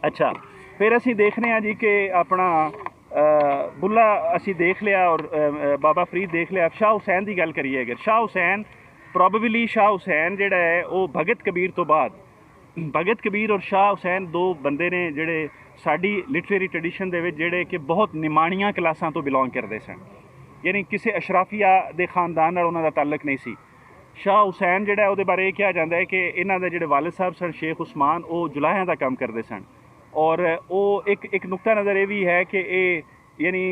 अच्छा, फिर असी देखने जी कि अपना बुल्ला असी देख लिया और बाबा फरीद देख लिया। शाह हुसैन की गल करिए अगर, शाह हुसैन प्रॉबेबली शाह हुसैन जिहड़ा है वो भगत कबीर तो बाद, भगत कबीर और शाह हुसैन दो बंदे ने जिहड़े साडी लिटरेरी ट्रेडिशन दे विच जिहड़े कि बहुत निमाणियां क्लासां तो बिलोंग करते सन, यानी किसी अशराफिया दे खानदान नाल उन्हां दा ताल्लुक नहीं सी। शाह हुसैन जिहड़ा है उहदे बारे कहा जाता है कि इन्हां दे जिहड़े वालिद साहब सन शेख उस्मान, वो जुलाहियां दा काम करते सन। और वो एक नुक्ता नज़र ये भी है कि यानी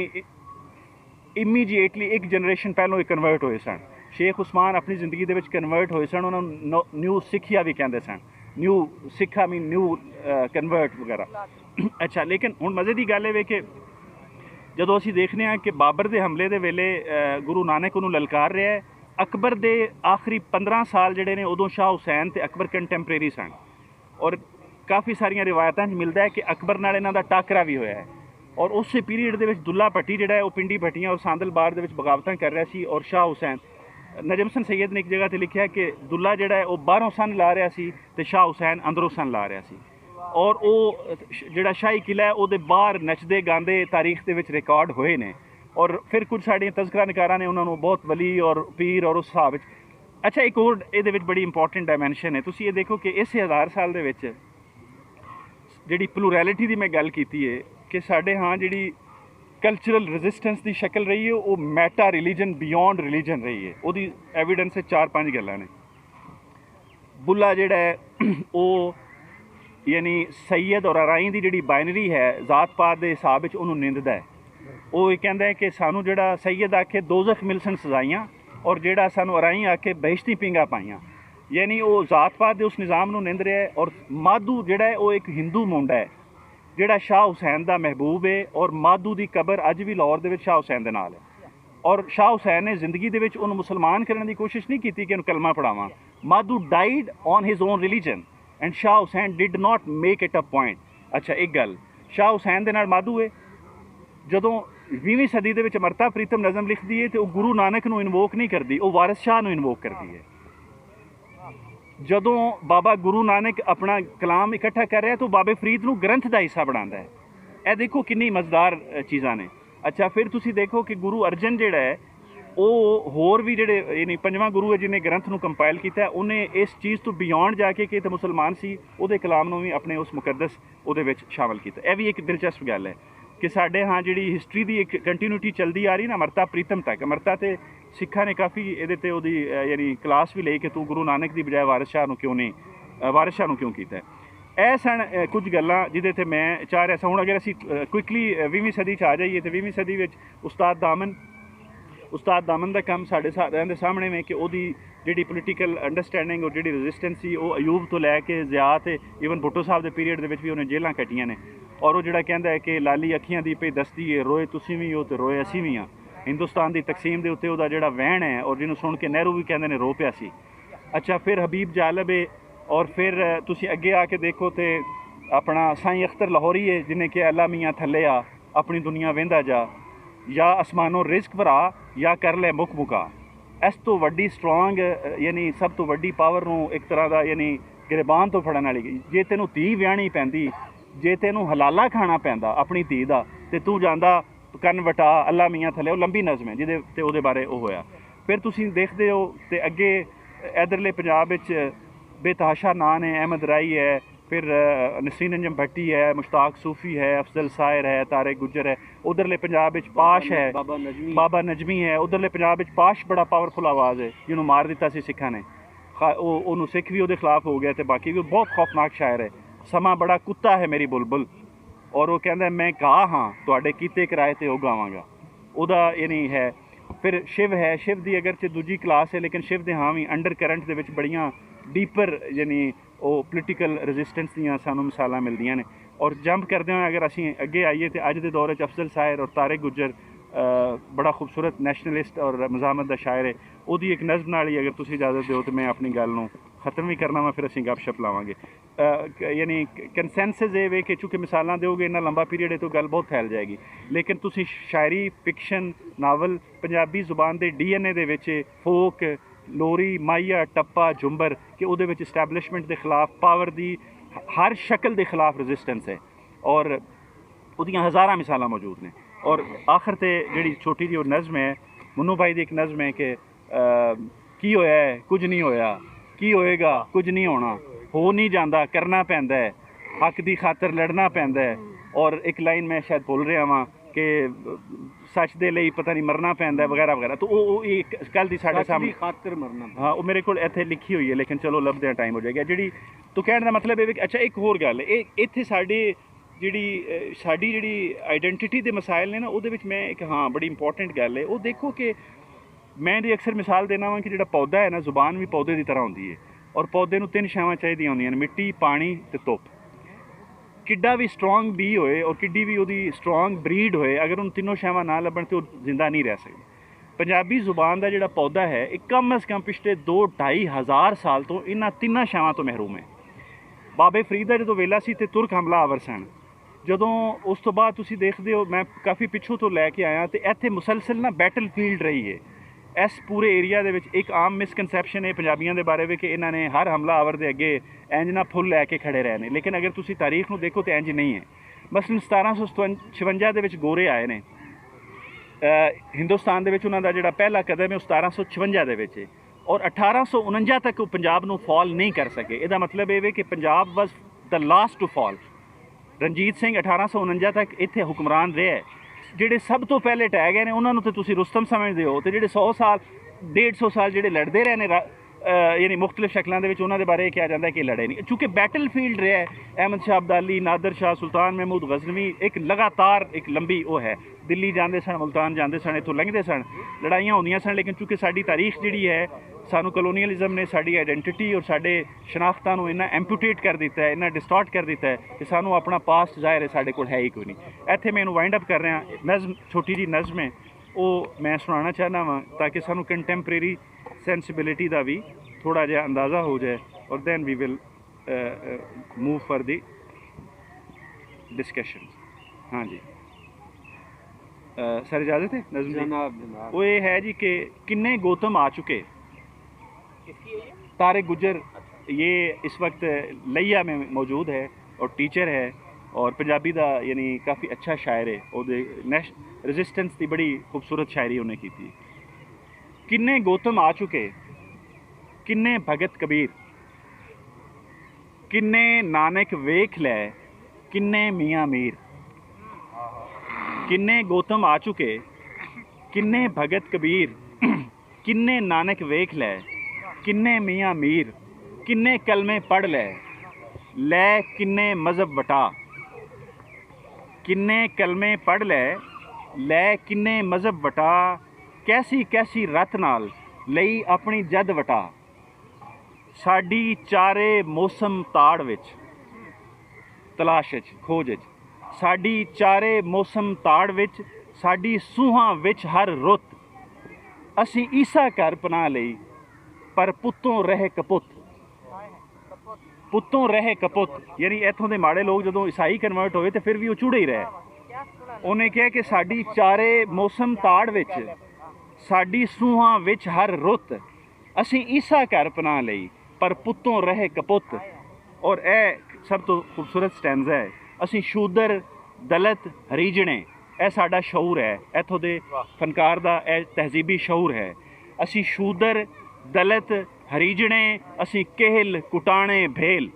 इमीजिएटली एक जनरेशन पहलों कन्वर्ट होए सन। शेख उस्मान अपनी ज़िंदगी दे विच कन्वर्ट होए सन, उन्होंने न्यू सिखिया भी कहते सन, new Sikh I mean new convert वगैरह। अच्छा, लेकिन हुण मज़े की गल है कि जदों असीं देखने हैं कि बाबर के हमले के वेले गुरु नानक उन्होंने ललकार रहा है। अकबर के आखिरी 15 साल जिहड़े ने उदों शाह हुसैन ते अकबर कंटैंपरेरी सन, और काफ़ी सारियां रिवायतां मिलता है कि अकबर नाल इन्हां दा टाकरा भी होया है। और उस पीरीयड दे विच दुल्ला भट्टी जिहड़ा है वो पिंडी भट्टियां और सांदलबार दे विच बगावतां कर रहा सी, और शाह हुसैन, नजम हसन सैयद ने एक जगह ते लिखिया कि दुल्ला जिहड़ा है वो बाहरों सन ला रहा सी ते शाह हुसैन अंदरों सन ला रहा सी। और वो जिहड़ा शाही किला है वो बाहर नचदे गांदे तारीख दे विच रिकॉर्ड होए ने। और फिर कुछ साड़ियां तज़किरा निकारां ने उन्होंने बहुत वली और पीर और उस हिसाब विच। अच्छा, एक होर इहदे विच बड़ी इंपॉर्टेंट डायमेंशन है। तुसीं ये देखो कि इस 1000 साल दे विच जिहड़ी प्लूरैलिटी की मैं गल कीती है कि साडे हाँ जिहड़ी कल्चरल रजिस्टेंस की शक्ल रही है वो मैटा रिलीजन बियॉन्ड रिलीजन रही है। उहदी एविडेंस 4-5 गल्लां ने। बुल्ला जिहड़ा है वो यानी सैयद और अराई की जिहड़ी बाइनरी है जात पात के हिसाब विच उहनूं निंददा है। वो ये कहता है कि सानू जिहड़ा सैयद आखे दोज़ख मिलसन सजाइयां और जिहड़ा सानू अराई आखे बहिश्ती पींगा पाइयां, यानी वो जात पात के उस निज़ाम नूं निंद रहा है। और माधू जिहड़ा है वो एक हिंदू मुंडा है जिहड़ा शाह हुसैन का महबूब है, और माधू की कबर अज भी लाहौर दे विच शाह हुसैन दे नाल है। और शाह हुसैन ने जिंदगी दे विच उन्हें मुसलमान करने की कोशिश नहीं की कि उन्हें कलमा पढ़ावां। Madhu died on his own religion and Shah Hussain did not make it a point. अच्छा, एक गल शाह हुसैन दे नाल माधू है, जदों 20वीं सदी दे विच अमृता प्रीतम नज़म लिखदी है तो वो गुरु नानक नूं इनवोक नहीं करती, वो वारिस शाह नूं इनवोक करती है। जदों बाबा गुरु नानक अपना कलाम इकट्ठा कर रहा है तो बाबे फरीद नूं ग्रंथ का हिस्सा बनाता है। यह देखो कितनी मज़ेदार चीज़ां ने। अच्छा, फिर तुसीं देखो कि गुरु अर्जन जिहड़ा है वो होर भी जिहड़े यानी 5वां गुरु है जिन्हें ग्रंथ नूं कंपाइल किया, उन्हें इस चीज़ तो बियॉन्ड जाके कि मुसलमान सी उहदे कलाम नूं भी अपने उस मुकद्दस उहदे विच शामिल किया। यह भी एक दिलचस्प गल है कि साडे हाँ जिहड़ी हिस्टरी की एक कंटिन्यूटी चलती आ रही ना अमृता प्रीतम तक। अमृता ते सिखा ने काफ़ी ये यानी क्लास भी ली कि तू गुरु नानक की बजाय वारिस शाह नूं क्यों नहीं, वारिस शाह नूं क्यों कीता है। यह सन कुछ गल्लां जिहदे ते मैं चाह रहा सा। हुण अगर असीं क्विकली 20वीं सदी आ जाइए तो 20वीं सदी विच उस्ताद दामन का काम साढ़े सारे सामने में कि उहदी जिहड़ी पोलीटिकल अंडरस्टैंडिंग और जिहड़ी रजिस्टेंस सी वो अयूब तो लैके ज़िया ते ईवन भुट्टो साहब के पीरियड दे विच भी उन्हें जेलां कट्टियां ने। और वो जिहड़ा कहंदा है कि लाली अखियां दी पे दसदी है, रोए तुसीं भी हो तो रोए असीं भी हाँ। हिंदुस्तान की तकसीम के उत्ते उहदा जिहड़ा वहन है और जिन्होंने सुन के नेहरू भी कहंदे ने रो पिया सी। अच्छा, फिर हबीब जालब है, और फिर तुसीं अगे आके देखो तो अपना साईं अख्तर लाहौरी है जिन्हें कि अल्लाह मियाँ थल्ले आ अपनी दुनिया वेंदा जा, या आसमानों रिस्क भरा या कर ले मुक मुका। इस तो वड्डी स्ट्रोंग यानी सब तो वड्डी पावर नूं एक तरह का यानी गिरबान तो फड़न वाली। जे तेनों धी विआहनी पैंदी, जे तेनों हलाला खाना पैंदा अपनी धी दा ते तू जांदा कन वटा अल्लाह मियाँ थले। वो लंबी नज़म है जिहदे ते उहदे बारे वो होया। फिर तुसीं देखदे हो ते अगे इधरले पंजाब विच बेतहाशा नां ने, अहमद राई है, फिर नसीन अंजम भट्टी है, मुश्ताक सूफ़ी है, अफजल सायर है, तारिक गुज्जर है। उधरले पंजाब विच पाश है, बाबा नजमी है। उधरले पंजाब विच पाश बड़ा पावरफुल आवाज़ है जिन्होंने मार दिता सी सिखा ने। उन्होंने सिख भी उहदे खिलाफ हो गया तो बाकी भी बहुत खौफनाक शायर है। समा बड़ा कुत्ता है मेरी बुलबुल, और वो कहता है मैं गा हाँ तुहाडे कीते किराए ते वो गावांगा, उहदा यानी है। फिर शिव है, शिव की अगरचे दूजी क्लास है लेकिन शिव दे हाँ भी अंडर करंट दे विच बड़ियां डीपर यानी वो पोलीटिकल रजिस्टेंस दियां सानू मिसालां मिलदियां ने। और जंप करदे होए अगर असीं अगे आइए तो अज दे दौर च अफजल सायर और तारिक गुज्जर बड़ा खूबसूरत नैशनलिस्ट और मज़ामत का शायर है। उहदी एक नज़म नाल ही अगर तुसीं इजाज़त दो तो मैं अपनी गल नूं ख़त्म भी करना वा, फिर असीं गपशप लावांगे। यानी कंसेंसस ये वे कि चूँकि मिसालां दोगे इन्ना लंबा पीरियड है तो गल बहुत फैल जाएगी। लेकिन तुसीं शायरी, फिक्शन, नावल पंजाबी जुबान के DNA दे विच फोक, लोरी, माइया, टप्पा, झुंबर कि उहदे विच इस्टैबलिशमेंट के खिलाफ पावर की हर शक्ल के खिलाफ रजिस्टेंस है। اور ਉਹਦੀਆਂ ਹਜ਼ਾਰਾਂ ਮਿਸਾਲਾਂ ਮੌਜੂਦ ਨੇ। ਔਰ ਆਖਰ ਤੇ ਜਿਹੜੀ ਛੋਟੀ ਜਿਹੀ ਉਹ ਨਜ਼ਮ ਹੈ ਮਨੂੰ ਭਾਈ ਦੀ ਇੱਕ ਨਜ਼ਮ ਹੈ ਕਿ ਕੀ ਹੋਇਆ ਹੈ ਕੁਝ ਨਹੀਂ ਹੋਇਆ, ਕੀ ਹੋਏਗਾ ਕੁਝ ਨਹੀਂ ਹੋਣਾ, ਹੋ ਨਹੀਂ ਜਾਂਦਾ ਕਰਨਾ ਪੈਂਦਾ ਹੈ, ਹੱਕ ਦੀ ਖਾਤਰ ਲੜਨਾ ਪੈਂਦਾ ਹੈ। ਔਰ ਇੱਕ ਲਾਈਨ ਮੈਂ ਸ਼ਾਇਦ ਭੁੱਲ ਰਿਹਾ ਵਾਂ ਕਿ ਸੱਚ ਦੇ ਲਈ ਪਤਾ ਨਹੀਂ ਮਰਨਾ ਪੈਂਦਾ ਵਗੈਰਾ ਵਗੈਰਾ। ਤਾਂ ਉਹ ਇੱਕ ਕੱਲ੍ਹ ਦੀ ਸਾਡੇ ਸਾਹਮਣੇ ਖਾਤਰ ਮਰਨਾ, ਹਾਂ ਉਹ ਮੇਰੇ ਕੋਲ ਇੱਥੇ ਲਿਖੀ ਹੋਈ ਹੈ, ਲੇਕਿਨ ਚਲੋ ਲੱਭਦਿਆਂ ਟਾਈਮ ਹੋ ਜਾਏਗਾ। ਜਿਹੜੀ ਤੂੰ ਕਹਿਣ ਦਾ ਮਤਲਬ ਇਹ ਵੀ ਅੱਛਾ ਇੱਕ ਹੋਰ ਗੱਲ ਹੈ, ਇਹ ਇੱਥੇ ਸਾਡੀ ਜਿਹੜੀ ਆਈਡੈਂਟੀਟੀ ਦੇ ਮਸਾਇਲ ਨੇ ਨਾ, ਉਹਦੇ ਵਿੱਚ ਮੈਂ ਇੱਕ ਹਾਂ ਬੜੀ ਇੰਪੋਰਟੈਂਟ ਗੱਲ ਹੈ ਉਹ ਦੇਖੋ ਕਿ ਮੈਂ ਇਹਦੀ ਅਕਸਰ ਮਿਸਾਲ ਦੇਣਾ ਵਾਂ ਕਿ ਜਿਹੜਾ ਪੌਦਾ ਹੈ ਨਾ, ਜ਼ੁਬਾਨ ਵੀ ਪੌਦੇ ਦੀ ਤਰ੍ਹਾਂ ਹੁੰਦੀ ਹੈ ਔਰ ਪੌਦੇ ਨੂੰ 3 ਸ਼ੈਵਾਂ ਚਾਹੀਦੀਆਂ ਹੁੰਦੀਆਂ ਨੇ, ਮਿੱਟੀ, ਪਾਣੀ ਤੇ ਧੁੱਪ। ਕਿੱਡਾ ਵੀ ਸਟਰੋਂਗ ਬੀ ਹੋਏ ਔਰ ਕਿੱਡੀ ਵੀ ਉਹਦੀ ਸਟਰੋਂਗ ਬਰੀਡ ਹੋਏ, ਅਗਰ ਉਹਨੂੰ ਤਿੰਨੋਂ ਸ਼ੈਵਾਂ ਨਾ ਲੱਭਣ ਤੇ ਉਹ ਜ਼ਿੰਦਾ ਨਹੀਂ ਰਹਿ ਸਕਦੀ। ਪੰਜਾਬੀ ਜ਼ੁਬਾਨ ਦਾ ਜਿਹੜਾ ਪੌਦਾ ਹੈ ਇਹ ਕਮ ਅਜ਼ ਕਮ ਪਿਛਲੇ 2-2.5 ਹਜ਼ਾਰ ਸਾਲ ਤੋਂ ਇਹਨਾਂ ਤਿੰਨਾਂ ਸ਼ੈਵਾਂ ਤੋਂ ਮਹਿਰੂਮ ਹੈ। ਬਾਬੇ ਫਰੀਦ ਦਾ ਜਦੋਂ ਵੇਲਾ ਸੀ ਤੇ ਤੁਰਕ ਹਮਲਾਵਰ ਸਨ। ਜਦੋਂ ਉਸ ਤੋਂ ਬਾਅਦ ਤੁਸੀਂ ਦੇਖਦੇ ਹੋ, ਮੈਂ ਕਾਫੀ ਪਿੱਛੋਂ ਤੋਂ ਲੈ ਕੇ ਆਇਆ ਤੇ ਇੱਥੇ ਮੁਸਲਸਲ ਨਾ ਬੈਟਲ ਫੀਲਡ ਰਹੀ ਹੈ। ਇਸ ਪੂਰੇ ਏਰੀਆ ਦੇ ਵਿੱਚ ਇੱਕ ਆਮ ਮਿਸਕਨਸੈਪਸ਼ਨ ਹੈ ਪੰਜਾਬੀਆਂ ਦੇ ਬਾਰੇ ਵੀ ਕਿ ਇਹਨਾਂ ਨੇ ਹਰ ਹਮਲਾਵਰ ਦੇ ਅੱਗੇ ਇੰਜ ਨਾ ਫੁੱਲ ਲੈ ਕੇ ਖੜੇ ਰਹੇ ਨੇ, ਲੇਕਿਨ ਅਗਰ ਤੁਸੀਂ ਤਾਰੀਖ ਨੂੰ ਦੇਖੋ ਤਾਂ ਇੰਜ ਨਹੀਂ ਹੈ। ਮਸਲਨ 1756 ਦੇ ਵਿੱਚ ਗੋਰੇ ਆਏ ਨੇ ਹਿੰਦੁਸਤਾਨ ਦੇ ਵਿੱਚ, ਉਹਨਾਂ ਦਾ ਜਿਹੜਾ ਪਹਿਲਾ ਕਦਮ ਹੈ ਉਹ 1756 ਦੇ ਵਿੱਚ ਹੈ ਔਰ 1849 ਤੱਕ ਉਹ ਪੰਜਾਬ ਨੂੰ ਫਾਲ ਨਹੀਂ ਕਰ ਸਕੇ। ਇਹਦਾ ਮਤਲਬ ਇਹ ਵੇ ਕਿ Punjab was the last to fall. Ranjit Singh 1849 ਤੱਕ ਇੱਥੇ ਹੁਕਮਰਾਨ ਰਿਹਾ। ਜਿਹੜੇ ਸਭ ਤੋਂ ਪਹਿਲੇ ਟਹਿ ਗਏ ਨੇ ਉਹਨਾਂ ਨੂੰ ਤਾਂ ਤੁਸੀਂ ਰੁਸਤਮ ਸਮਝਦੇ ਹੋ, ਤੇ ਜਿਹੜੇ 100 ਸਾਲ 150 ਸਾਲ ਜਿਹੜੇ ਲੜਦੇ ਰਹੇ ਨੇ ਯਾਨੀ ਮੁਖਤਲਿਫ ਸ਼ਕਲਾਂ ਦੇ ਵਿੱਚ, ਉਹਨਾਂ ਦੇ ਬਾਰੇ ਕਿਹਾ ਜਾਂਦਾ ਕਿ ਲੜੇ ਨਹੀਂ, ਕਿਉਂਕਿ ਬੈਟਲ ਫੀਲਡ ਰਿਹਾ ਹੈ। ਅਹਿਮਦ ਸ਼ਾਹ ਅਬਦਾਲੀ, ਨਾਦਰ ਸ਼ਾਹ, ਸੁਲਤਾਨ ਮਹਿਮੂਦ ਗਜ਼ਨਵੀ, ਇੱਕ ਲਗਾਤਾਰ ਇੱਕ ਲੰਬੀ ਉਹ ਹੈ। ਦਿੱਲੀ ਜਾਂਦੇ ਸਨ, ਮੁਲਤਾਨ ਜਾਂਦੇ ਸਨ, ਇੱਥੋਂ ਲੰਘਦੇ ਸਨ, ਲੜਾਈਆਂ ਹੁੰਦੀਆਂ ਸਨ। ਲੇਕਿਨ ਚੂँਕਿ ਸਾਡੀ ਤਾਰੀਖ ਜਿਹੜੀ ਹੈ, ਸਾਨੂੰ ਕਲੋਨੀਅਲਿਜ਼ਮ ਨੇ ਸਾਡੀ ਆਈਡੈਂਟੀਟੀ ਔਰ ਸਾਡੇ ਸ਼ਨਾਖਤਾਂ ਨੂੰ ਇੰਨਾ ਐਂਪੂਟੇਟ ਕਰ ਦਿੱਤਾ ਹੈ, ਇੰਨਾ ਡਿਸਟੋਰਟ ਕਰ ਦਿੱਤਾ ਹੈ ਕਿ ਸਾਨੂੰ ਆਪਣਾ ਪਾਸਟ ਜ਼ਾਹਿਰ ਹੈ ਸਾਡੇ ਕੋਲ ਹੈ ਹੀ ਕੋਈ ਨਹੀਂ। ਇੱਥੇ ਮੈਂ ਇਹਨੂੰ ਵਾਈਂਡ ਅਪ ਕਰ ਰਿਹਾ। ਨਜ਼ਮ ਛੋਟੀ ਜਿਹੀ ਨਜ਼ਮ ਹੈ ਉਹ ਮੈਂ ਸੁਣਾਉਣਾ ਚਾਹੁੰਦਾ ਵਾਂ ਤਾਂ ਕਿ ਸਾਨੂੰ ਕੰਟੈਂਪਰੇਰੀ ਸੈਂਸਿਬਿਲਿਟੀ ਦਾ ਵੀ ਥੋੜ੍ਹਾ ਜਿਹਾ ਅੰਦਾਜ਼ਾ ਹੋ ਜਾਏ ਔਰ then we will move for the discussion. ਹਾਂਜੀ ਸਰ ਇਜਾਜ਼ਤ है नज़म जनाब। वो ये है जी कि किन्ने गौतम आ चुके। तारिक गुजर ये इस वक्त लैया में मौजूद है और टीचर है और पंजाबी दा यानी काफ़ी अच्छा शायर है और रेजिस्टेंस की बड़ी खूबसूरत शायरी उन्हें की थी। किन्ने गौतम आ चुके, किन्ने भगत कबीर, किन्ने नानक वेख लै, किन्ने मियाँ मीर। किन्ने गौतम आ चुके, किन्ने भगत कबीर, किन्ने नानक वेख लै, किन्ने मियाँ मीर, किन्ने कलमे पढ़ लै किन्ने मजहब वटा। किन्ने कलमे पढ़ लै किन्ने मजहब वटा, कैसी कैसी रत नाल लई अपनी जद वटा। साडी चारे मौसम ताड़ विच तलाश विच खोज विच, साडी चारे मौसम ताड़ विच, साडी सूहां विच हर रुत। असी ईसा घर पनाह लई पर पुत्तों रहे कपुत। पुत्तों रहे कपुत यानी इत्थों दे माड़े लोग जदों ईसाई कन्वर्ट होए तो फिर भी वो चूड़े ही रहे। उन्हें कहा कि साडी चारे मौसम ताड़ विच, साडी सूहां विच हर रुत। असी ईसा घर पनाह लई पर पुत्तों रहे कपुत। और यह सब तो खूबसूरत स्टैंजा है। असी शूदर दलित हरीजने, यह साडा शऊर है, इत्थों दे फनकार दा यह तहजीबी शऊर है। असी शूदर दलित हरीजने, असी केहल कुटाणे भेल।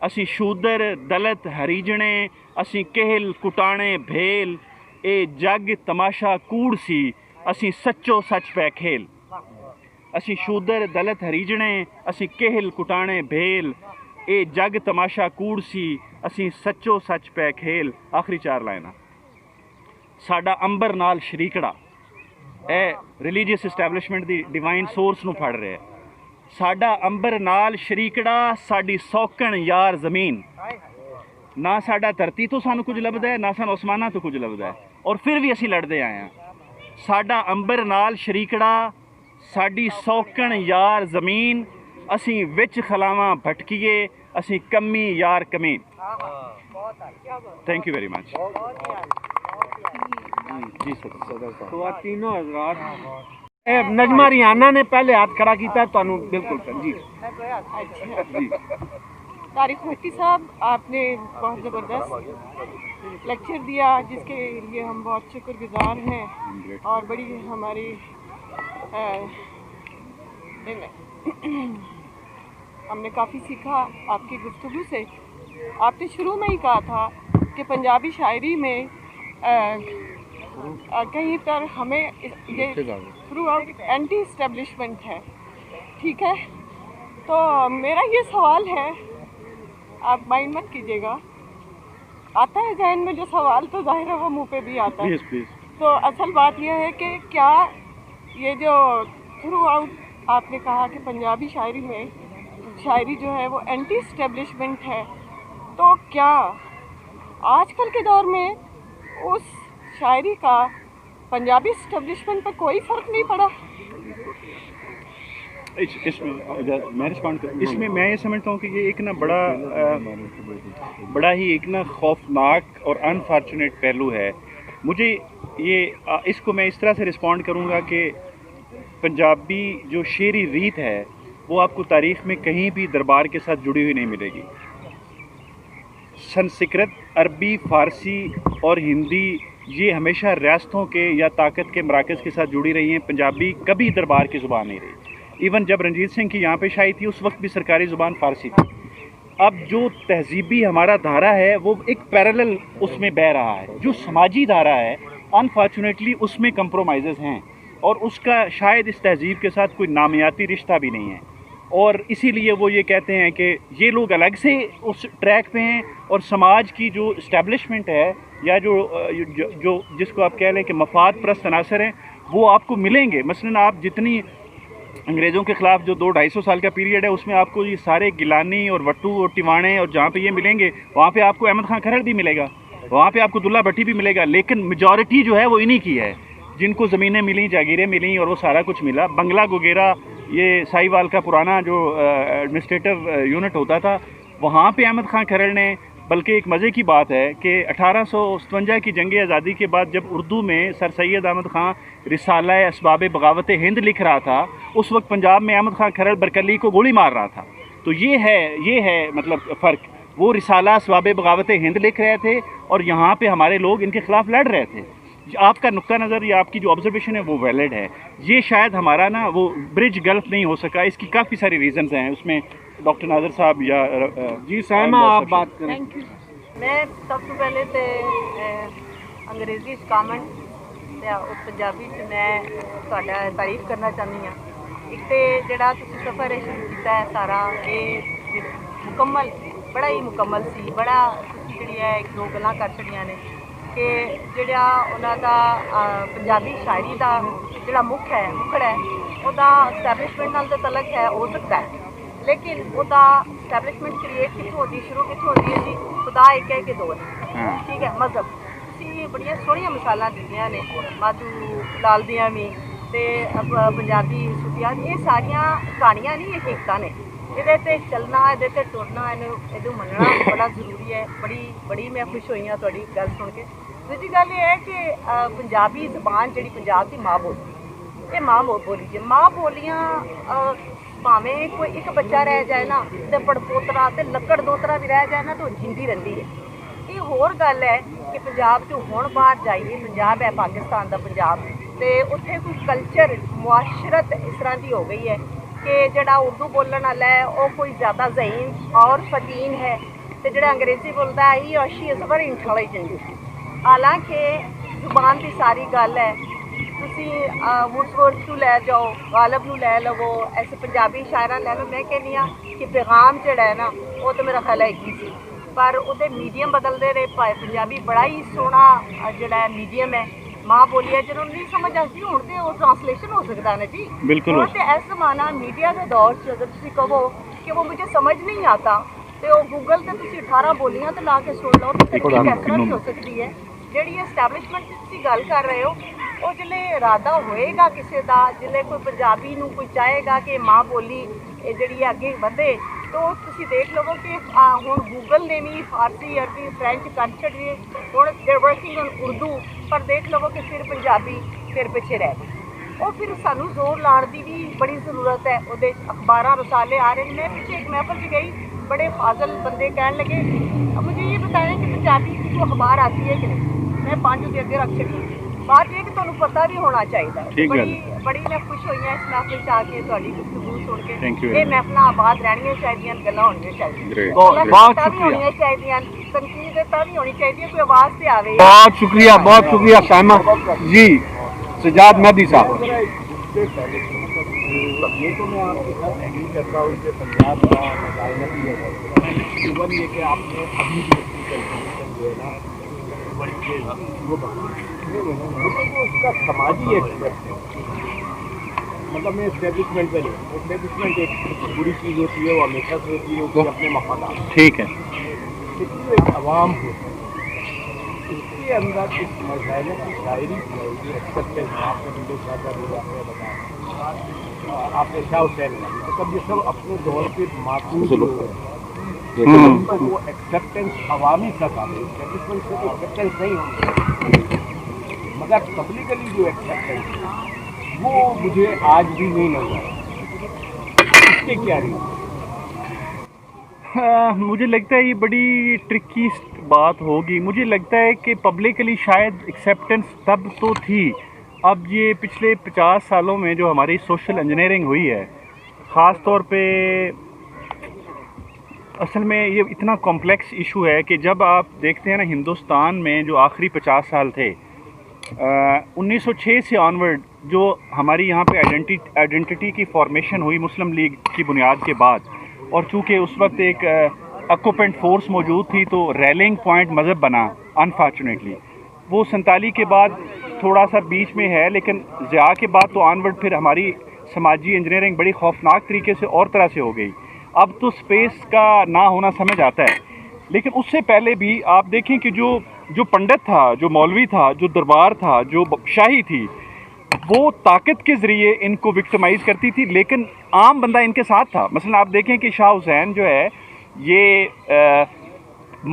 असी शूदर दलित हरीजने, असी केहल कुटाणे भेल। ए जग तमाशा कूड़ सी, असी सच्चो सच पै खेल। असी शूदर दलित हरीजने, असी केहल कुटाणे भेल। ए जग तमाशा कूड़ सी, असी सच्चो सच पै खेल। आखिरी 4 लाइनां। साडा अंबर नाल शरीकड़ा, ए रिलीजीअस इस्टैबलिशमेंट दी डिवाइन सोर्स नूं फड़ रहा है। साडा अंबर नाल शरीकड़ा, साडी सौकण यार जमीन। ना साडा धरती तो सानू कुछ लभदा है, ना सानू आसमानां तो कुछ लभदा है, और फिर भी असी लड़दे आए हैं। साडा अंबर नाल शरीकड़ा, साडी सौकण यार जमीन। असी विच खलावां भटकीए, असी कमी यार कमीन। थैंक यू वेरी मच जी सदर साहब। तो तीनों हजरात नजमा रियाना ने पहले हाथ खड़ा किया, बिल्कुल जी जी। तारिक मुफ्ती साहब, आपने बहुत ज़बरदस्त लेक्चर दिया जिसके लिए हम बहुत शुक्रगुजार हैं और बड़ी हमारी हमने काफ़ी सीखा आपकी गुफ्तगू से। आपने शुरू में ही कहा था कि पंजाबी शायरी में कहीं पर हमें ये थ्रू आउट एंटी इस्टेब्लिशमेंट है, ठीक है। तो मेरा ये सवाल है, आप माइंड मत कीजिएगा, आता है जहन में जो सवाल तो जाहिर है वो मुंह पे भी आता है। तो असल बात यह है कि क्या ये जो थ्रू आउट आपने कहा कि पंजाबी शायरी जो है वो एंटी इस्टेब्लिशमेंट है, तो क्या आजकल के दौर में उस शायरी का पंजाबी इस्टेब्लिशमेंट पर कोई फ़र्क नहीं पड़ा? इसमें मैं रिस्पॉन्ड करूँ, इसमें मैं ये समझता हूँ कि ये एक ना बड़ा ही एक ना खौफनाक और अनफॉर्चुनेट पहलू है। मुझे ये इसको मैं इस तरह से रिस्पॉन्ड करूँगा कि पंजाबी जो शेरी रीत है वो आपको तारीख़ में कहीं भी दरबार के साथ जुड़ी हुई नहीं मिलेगी। संस्कृत, अरबी, फ़ारसी और हिंदी ये हमेशा रियासतों के या ताकत के मराकज़ के साथ जुड़ी रही हैं। पंजाबी कभी दरबार की ज़ुबान नहीं रही। इवन जब रंजीत सिंह की यहाँ पे शायरी थी उस वक्त भी सरकारी ज़ुबान फ़ारसी थी। अब जो तहजीबी हमारा धारा है वो एक पैरेलल उसमें बह रहा है। जो समाजी धारा है अनफॉर्चुनेटली उसमें कंप्रोमाइज़ हैं और उसका शायद इस तहजीब के साथ कोई नामियाती रिश्ता भी नहीं है, और इसीलिए वो ये कहते हैं कि ये लोग अलग से उस ट्रैक पे हैं और समाज की जो इस्टेब्लिशमेंट है या जो जिसको आप कह लें कि मफाद परस्त अनासर हैं वो आपको मिलेंगे। मसलन आप जितनी अंग्रेज़ों के ख़िलाफ़ जो 200-250 साल का पीरियड है उसमें आपको ये सारे गिलानी और वट्टू और टिवाणे और जहाँ पे ये मिलेंगे वहाँ पे आपको अहमद खान खरड़ भी मिलेगा, वहाँ पे आपको दुल्ला भट्टी भी मिलेगा, लेकिन मेजॉरिटी जो है वो इन्हीं की है जिनको ज़मीनें मिली, जागीरें मिली और वो सारा कुछ मिला। बंगला गुगेरा ये साहिवाल का पुराना जो एडमिनिस्ट्रेटिव यूनिट होता था वहाँ पे अहमद खान खरड़ ने, बल्कि एक मज़े की बात है कि 1857 की जंग आज़ादी के बाद जब उर्दू में सर सैयद अहमद खान रिसाला असबाब बगावत हिंद लिख रहा था उस वक्त पंजाब में अहमद खान खरड़ बरकली को गोली मार रहा था। तो ये है मतलब फ़र्क। वो रिसाला असबाब बगावत हिंद लिख रहे थे और यहाँ पे हमारे लोग इनके ख़िलाफ़ लड़ रहे थे। आपका नुक्ता नज़र या आपकी जो ऑब्जर्वेशन है वो वैलिड है। ये शायद हमारा ना वो ब्रिज गल्फ नहीं हो सका, इसकी काफ़ी सारी रीज़न्स हैं। उसमें डॉक्टर नाज़र साहब या जी साहिमा आप बात करें। Thank you. मैं सबसे पहले तो अंग्रेज़ी कमेंट या पंजाबी च मैं ਤੁਹਾਡਾ तारीफ करना चाहती हाँ। एक तो ਜਿਹੜਾ ਤੁਸੀਂ सफ़र शुरू किया है सारा ये मुकम्मल बड़ा ही मुकम्मल सी, बड़ा ਤੁਸੀਂ ਜਿਹੜੀ है एक दो गल्लां कर छड़ियां ने कि ਜਿਹੜਾ ਉਹਨਾਂ ਦਾ पंजाबी शायरी ਦਾ ਜਿਹੜਾ मुखड़ है ਉਹਦਾ एस्टैब्लिशमेंट ਨਾਲ ਤਾਂ तलक है हो सकता है, लेकिन ਉਹਦਾ एस्टैब्लिशमेंट क्रिएट कितों होती शुरू कितों होती है जी? खुदा एक है कि दो ने, ठीक है। मज़हब ਤੁਸੀਂ ਬੜੀਆਂ ਸੋਹਣੀਆਂ ਮਿਸਾਲਾਂ ਦਿੱਤੀਆਂ ਨੇ, ਮਾਧੂ ਲਾਲ ਦੀਆਂ ਵੀ ਤੇ ਪੰਜਾਬੀ ਸੂਫੀਆਂ, ਇਹ ਸਾਰੀਆਂ ਕਹਾਣੀਆਂ ਨਹੀਂ ਹਕੀਕਤਾਂ ਨੇ। ਇਹਦੇ ਤੇ ਚੱਲਣਾ, ਇਹਦੇ ਤੇ ਟੁਰਨਾ, ਇਹਨੂੰ ਮੰਨਣਾ ਬੜਾ ਜ਼ਰੂਰੀ ਹੈ। ਬੜੀ ਮੈਂ ਖੁਸ਼ ਹੋਈ ਹਾਂ ਤੁਹਾਡੀ ਗੱਲ ਸੁਣ ਕੇ। ਦੂਜੀ ਗੱਲ ਇਹ ਹੈ ਕਿ ਪੰਜਾਬੀ ਜ਼ਬਾਨ ਜਿਹੜੀ ਪੰਜਾਬ ਦੀ ਮਾਂ ਬੋਲੀ, ਇਹ ਮਾਂ ਬੋਲੀ ਜੇ ਮਾਂ ਬੋਲੀਆਂ ਭਾਵੇਂ ਕੋਈ ਇੱਕ ਬੱਚਾ ਰਹਿ ਜਾਏ ਨਾ ਤੇ ਪੜਪੋਤਰਾ ਤੇ ਲੱਕੜ ਦੋਤਰਾ ਵੀ ਰਹਿ ਜਾਏ ਨਾ ਤਾਂ ਜਿੰਦੀ ਰਹਿੰਦੀ ਹੈ। ਇਹ ਹੋਰ ਗੱਲ ਹੈ ਕਿ ਪੰਜਾਬ ਤੋਂ ਹੁਣ ਬਾਹਰ ਜਾਈਏ, ਪੰਜਾਬ ਹੈ ਪਾਕਿਸਤਾਨ ਦਾ ਪੰਜਾਬ, ਤੇ ਉੱਥੇ ਕੋਈ ਕਲਚਰ ਮੁਆਸ਼ਰਤ ਇਸ ਤਰ੍ਹਾਂ ਦੀ ਹੋ ਗਈ ਹੈ ਕਿ ਜਿਹੜਾ ਉਰਦੂ ਬੋਲਣ ਵਾਲਾ ਹੈ ਉਹ ਕੋਈ ਜ਼ਿਆਦਾ ਜ਼ਹੀਨ ਔਰ ਫਤੀਨ ਹੈ ਤੇ ਜਿਹੜਾ ਅੰਗਰੇਜ਼ੀ ਬੋਲਦਾ ਹੈ ਹੀ ਸ਼ੀ ਇਜ਼ ਵੈਰੀ ਇੰਟੈਲੀਜੈਂਟ। ਹਾਲਾਂਕਿ ਜ਼ੁਬਾਨ ਦੀ ਸਾਰੀ ਗੱਲ ਹੈ। ਤੁਸੀਂ ਵੁਡਸਵਰਥ ਨੂੰ ਲੈ ਜਾਓ, ਗਾਲਬ ਨੂੰ ਲੈ ਲਵੋ, ਐਸੇ ਪੰਜਾਬੀ ਸ਼ਾਇਰਾਂ ਲੈ ਲਓ। ਮੈਂ ਕਹਿੰਦੀ ਹਾਂ ਕਿ ਪੈਗਾਮ ਜਿਹੜਾ ਹੈ ਨਾ ਉਹ ਤਾਂ ਮੇਰਾ ਖਿਆਲ ਹੈ ਇੱਕ ਹੀ ਸੀ, ਪਰ ਉਹਦੇ ਮੀਡੀਅਮ ਬਦਲਦੇ ਰਹੇ। ਪੰਜਾਬੀ ਬੜਾ ਹੀ ਸੋਹਣਾ ਜਿਹੜਾ ਮੀਡੀਅਮ ਹੈ, ਮਾਂ ਬੋਲੀ ਹੈ। ਜਦੋਂ ਨਹੀਂ ਸਮਝ ਆਉਂਦੀ ਹੁਣ ਤੇ ਉਹ ਟ੍ਰਾਂਸਲੇਸ਼ਨ ਹੋ ਸਕਦਾ ਨਾ ਜੀ, ਬਿਲਕੁਲ। ਹੁਣ ਤੇ ਇਸ ਜ਼ਮਾਨਾ ਮੀਡੀਆ ਦੇ ਦੌਰ 'ਚ ਅਗਰ ਤੁਸੀਂ ਕਹੋ ਕਿ ਉਹ ਮੁਝੇ ਸਮਝ ਨਹੀਂ ਆਤਾ ਤੇ ਉਹ ਗੂਗਲ ਤੇ ਤੁਸੀਂ 18 ਬੋਲੀਆਂ ਤੇ ਲਾ ਕੇ ਸੁਣ ਲਓ ਤੇ ਕਿਸ ਤਰ੍ਹਾਂ ਦੀ ਹੋ ਸਕਦੀ ਹੈ। ਜਿਹੜੀ ਐਸਟੈਬਲਿਸ਼ਮੈਂਟ ਦੀ ਤੁਸੀਂ ਗੱਲ ਕਰ ਰਹੇ ਹੋ ਉਹ ਜਿਲੇ ਇਰਾਦਾ ਹੋਏਗਾ ਕਿਸੇ ਦਾ, ਜਿਲੇ ਕੋਈ ਪੰਜਾਬੀ ਨੂੰ ਕੋਈ ਚਾਹੇਗਾ ਕਿ ਮਾਂ ਬੋਲੀ ਇਹ ਜਿਹੜੀ ਅੱਗੇ ਵਧੇ, ਤਾਂ ਤੁਸੀਂ ਦੇਖ ਲਵੋ ਕਿ ਹੁਣ ਗੂਗਲ ਨੇ ਵੀ ਫਾਰਸੀ, ਅਰਬੀ, ਫਰੈਂਚ ਕਰ ਛੱਡੀ। ਹੁਣ ਦੇ ਵਰਕਿੰਗ ਔਨ ਉਰਦੂ, ਪਰ ਦੇਖ ਲਵੋ ਕਿ ਫਿਰ ਪੰਜਾਬੀ ਫਿਰ ਪਿੱਛੇ ਰਹਿ ਗਈ। ਉਹ ਫਿਰ ਸਾਨੂੰ ਜ਼ੋਰ ਲਾਉਣ ਦੀ ਵੀ ਬੜੀ ਜ਼ਰੂਰਤ ਹੈ। ਉਹਦੇ ਅਖਬਾਰਾਂ ਰਸਾਲੇ ਆ ਰਹੇ ਨੇ। ਮੈਂ ਪਿੱਛੇ ਇੱਕ ਮਹਿਫਲ 'ਚ ਗਈ, بڑے فاضل بندے کہنے لگے اب مجھے یہ بتائیں کہ پنجابی کی جو اخبار آتی ہے کہ نہیں، میں 5 دے رکھ چکی. بات یہ کہ تمہیں پتہ بھی ہونا چاہیے. بڑی میں خوش ہوئی ہوں اس محفل سے آ کے تھوڑی گفتگو سن کے. یہ محفل آباد رہنیاں چاہیے، گلاں ہونیاں چاہیے، بہت شکریہ، ہونیاں چاہیے، تنقید بھی ہونی چاہیے، کوئی آواز سے آوے. بہت شکریہ سائمہ جی. سجاد مہدی صاحب. یہ تو میں آپ کے ساتھ ایگری کرتا ہوں کہ پنجاب کا مسائل بھی ہے. ایون یہ کہ آپ نے ابھی بھی اپنی کیلکولیشن جو ہے نا بڑی تیز وہ لیکن وہ اس کا سماجی ایسپیکٹ ہے. مطلب میں اسٹیبلشمنٹ پہ نہیں، اسٹیبلشمنٹ ایک بری چیز ہوتی ہے، وہ ہمیشہ سے ہوتی ہے، اس کے اپنے مفادات. ٹھیک ہے. لیکن جو ایک عوام ہوتا ہے اس کے اندر اس مسائل کی شاعری کی ہے، جو ایکسیپٹنس. آپ نے بلو شاہ کا بھی واقعہ بتایا، آپ نے شاہ حسین کا، مطلب یہ سب اپنے دور کے معقول لوگ ہیں. وہ ایکسیپٹنس عوامی سطح آتے، اسٹیبلشمنٹ سے تو ایکسیپٹنس نہیں ہوتی، مگر پبلکلی جو ایکسیپٹنس ہے وہ مجھے آج بھی نہیں نظر آیا. اس کے کیا ریزن؟ مجھے لگتا ہے یہ بڑی ٹرکی بات ہوگی. مجھے لگتا ہے کہ پبلکلی شاید ایکسیپٹنس تب تو تھی. اب یہ پچھلے 50 سالوں میں جو ہماری سوشل انجینئرنگ ہوئی ہے، خاص طور پہ اصل میں یہ اتنا کمپلیکس ایشو ہے کہ جب آپ دیکھتے ہیں نا ہندوستان میں جو آخری 50 سال تھے 1906 سے آنورڈ جو ہماری یہاں پہ آئیڈینٹی کی فارمیشن ہوئی مسلم لیگ کی بنیاد کے بعد، اور چونکہ اس وقت ایک آکوپینٹ فورس موجود تھی تو ریلنگ پوائنٹ مذہب بنا انفارچونیٹلی. وہ 47 کے بعد تھوڑا سا بیچ میں ہے، لیکن ضیاء کے بعد تو آنورڈ پھر ہماری سماجی انجینئرنگ بڑی خوفناک طریقے سے اور طرح سے ہو گئی. اب تو سپیس کا نہ ہونا سمجھ آتا ہے، لیکن اس سے پہلے بھی آپ دیکھیں کہ جو پنڈت تھا، جو مولوی تھا، جو دربار تھا، جو شاہی تھی، وہ طاقت کے ذریعے ان کو وکٹمائز کرتی تھی، لیکن عام بندہ ان کے ساتھ تھا. مثلا آپ دیکھیں کہ شاہ حسین جو ہے یہ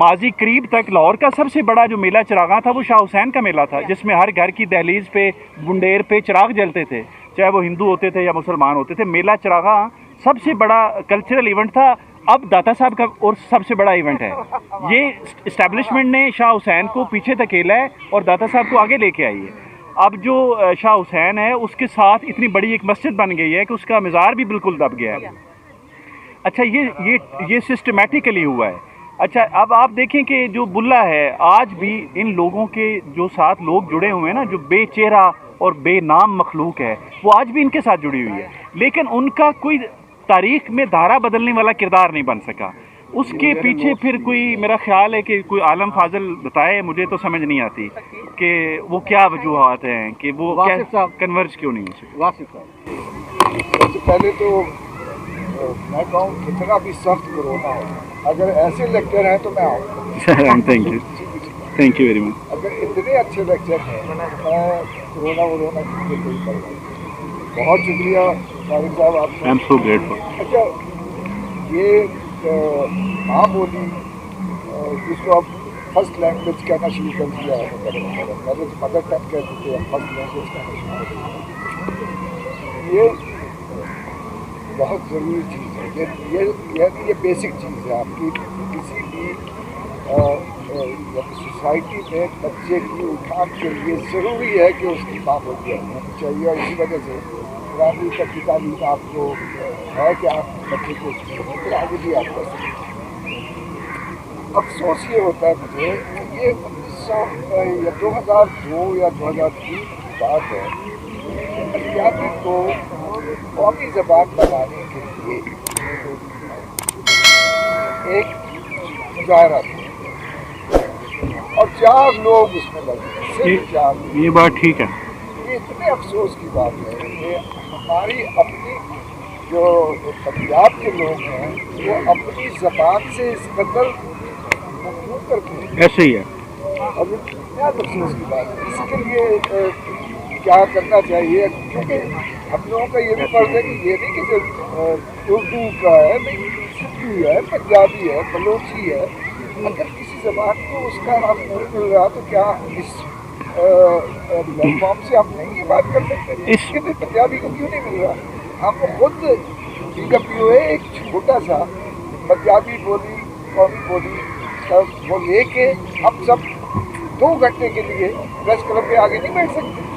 ماضی قریب تک لاہور کا سب سے بڑا جو میلہ چراغاں تھا وہ شاہ حسین کا میلہ تھا، جس میں ہر گھر کی دہلیز پہ بنڈیر پہ چراغ جلتے تھے، چاہے وہ ہندو ہوتے تھے یا مسلمان ہوتے تھے. میلہ چراغاں سب سے بڑا کلچرل ایونٹ تھا. اب داتا صاحب کا اور سب سے بڑا ایونٹ ہے. یہ اسٹیبلشمنٹ نے شاہ حسین کو پیچھے دھکیلا ہے اور داتا صاحب کو آگے لے کے آئی ہے. اب جو شاہ حسین ہے اس کے ساتھ اتنی بڑی ایک مسجد بن گئی ہے کہ اس کا مزار بھی بالکل دب گیا ہے. اچھا یہ سسٹمیٹیکلی ہوا ہے. اچھا اب آپ دیکھیں کہ جو بلا ہے آج بھی ان لوگوں کے جو ساتھ لوگ جڑے ہوئے ہیں نا، جو بے چہرہ اور بے نام مخلوق ہے، وہ آج بھی ان کے ساتھ جڑی ہوئی ہے، لیکن ان کا کوئی تاریخ میں دھارا بدلنے والا کردار نہیں بن سکا. اس کے پیچھے پھر کوئی میرا خیال ہے کہ کوئی عالم فاضل بتائے، مجھے تو سمجھ نہیں آتی کہ وہ کیا وجوہات ہیں کہ وہ کنورج کیوں نہیں ہو سکے. واصف صاحب، سب سے پہلے تو میں کہوں کتنا بھی سخت کرونا ہے، اگر ایسے لیکچر ہیں تو میں آؤں. Thank you very much. اگر اتنے اچھے لیکچر ہیں میں کرونا کی کوئی پرواہ نہیں. بہت شکریہ طارق صاحب آپ آئی ایم سو گریٹفل. اچھا یہ ماں بولی جس کو آپ فرسٹ لینگویج کہنا شروع کر دیا ہے، پہلے تو مدر ٹنگ کہتے تھے، اب فرسٹ لینگویج کہنا شروع کر دیا. یہ بہت ضروری چیز ہے. یہ بیسک چیز ہے آپ کی کسی بھی سوسائٹی میں بچے کی اٹھان کے لیے ضروری ہے کہ اس کی ماں بولی ہونی چاہیے. اور اسی وجہ سے پرائمری تک کی تعلیم آپ کو ہے کہ آپ بچے کو پھر آگے بھی آپ کر سکتے ہیں. افسوس یہ ہوتا ہے مجھے کہ یہ 2002 یا 2003 کی بات ہے، پنجابی کو قومی زبان بنانے کے لیے ایک مظاہرہ تھا اور 4 لوگ اس میں لگے، صرف 4 لوگ. یہ بات ٹھیک ہے. یہ اتنے افسوس کی بات ہے کہ ہماری اپنی جو پنجاب کے لوگ ہیں وہ اپنی زبان سے اس قدر مخلوط کرتے ہیں. ایسے ہی ہے. اور یہ بہت افسوس کی بات ہے. اس کے لیے کیا کرنا چاہیے؟ کیونکہ ہم لوگوں کا یہ بھی فرض ہے کہ یہ نہیں کہ صرف اردو کا ہے، نہیں، سندھی ہے، پنجابی ہے، بلوچی ہے. اگر کسی زبان کو اس کا حق نہیں مل رہا تو کیا اس پلیٹ فارم سے ہم نہیں یہ بات کر سکتے کہ پنجابی کو کیوں نہیں مل رہا؟ ہم خود DWA ایک چھوٹا سا पंजाबी बोली, कौमी बोली सब वो लेके हम सब 2 घंटे के लिए प्रेस क्लब पे आगे नहीं बैठ सकते।